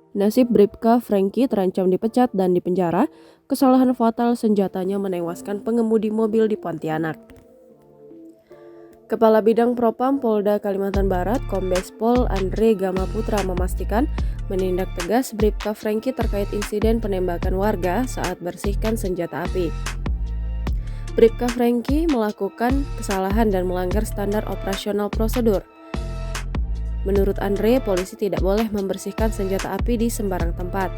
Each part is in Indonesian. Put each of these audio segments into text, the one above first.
Nasib Bribka Franky terancam dipecat dan dipenjara. Kesalahan fatal senjatanya menewaskan pengemudi mobil di Pontianak. Kepala Bidang Propam Polda Kalimantan Barat, Kombes Pol Andre Gamaputra memastikan menindak tegas Bribka Franky terkait insiden penembakan warga saat bersihkan senjata api. Bribka Franky melakukan kesalahan dan melanggar standar operasional prosedur. Menurut Andre, polisi tidak boleh membersihkan senjata api di sembarang tempat.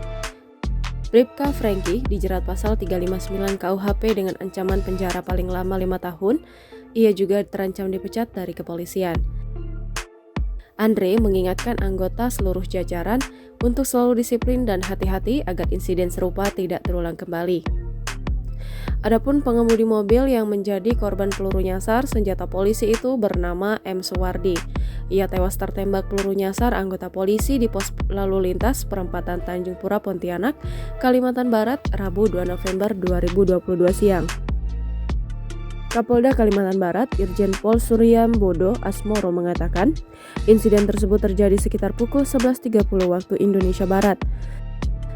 Bribka Franky dijerat pasal 359 KUHP dengan ancaman penjara paling lama 5 tahun. Ia juga terancam dipecat dari kepolisian. Andre mengingatkan anggota seluruh jajaran untuk selalu disiplin dan hati-hati agar insiden serupa tidak terulang kembali. Adapun pengemudi mobil yang menjadi korban peluru nyasar senjata polisi itu bernama M. Suwardi. Ia tewas tertembak peluru nyasar anggota polisi di pos lalu lintas perempatan Tanjung Pura, Pontianak, Kalimantan Barat, Rabu 2 November 2022 siang. Kapolda Kalimantan Barat, Irjen Pol Suryambodo Asmoro mengatakan, insiden tersebut terjadi sekitar pukul 11.30 waktu Indonesia Barat.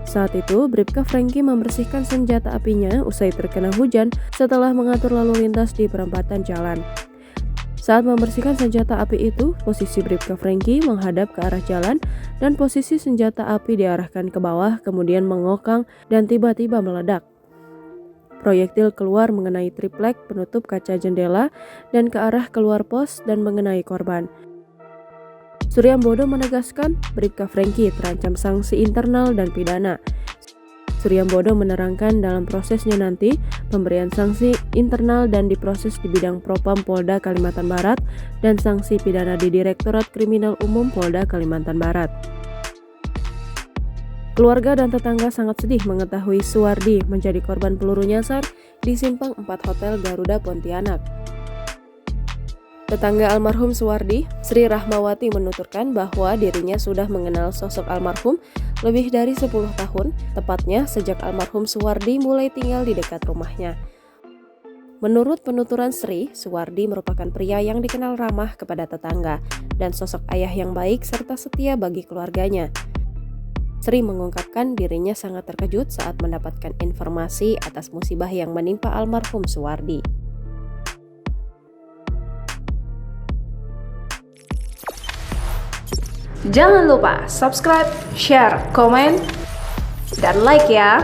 Saat itu, Bribka Franky membersihkan senjata apinya usai terkena hujan setelah mengatur lalu lintas di perempatan jalan. Saat membersihkan senjata api itu, posisi Bribka Franky menghadap ke arah jalan dan posisi senjata api diarahkan ke bawah, kemudian mengokang dan tiba-tiba meledak. Proyektil keluar mengenai triplek penutup kaca jendela dan ke arah keluar pos dan mengenai korban. Suryambodo menegaskan Bribka Franky terancam sanksi internal dan pidana. Suryambodo menerangkan dalam prosesnya nanti pemberian sanksi internal dan diproses di bidang Propam Polda Kalimantan Barat dan sanksi pidana di Direktorat Kriminal Umum Polda Kalimantan Barat. Keluarga dan tetangga sangat sedih mengetahui Suwardi menjadi korban peluru nyasar di Simpang 4 Hotel Garuda Pontianak. Tetangga almarhum Suwardi, Sri Rahmawati menuturkan bahwa dirinya sudah mengenal sosok almarhum lebih dari 10 tahun, tepatnya sejak almarhum Suwardi mulai tinggal di dekat rumahnya. Menurut penuturan Sri, Suwardi merupakan pria yang dikenal ramah kepada tetangga dan sosok ayah yang baik serta setia bagi keluarganya. Sri mengungkapkan dirinya sangat terkejut saat mendapatkan informasi atas musibah yang menimpa almarhum Suwardi. Jangan lupa subscribe, share, komen, dan like ya!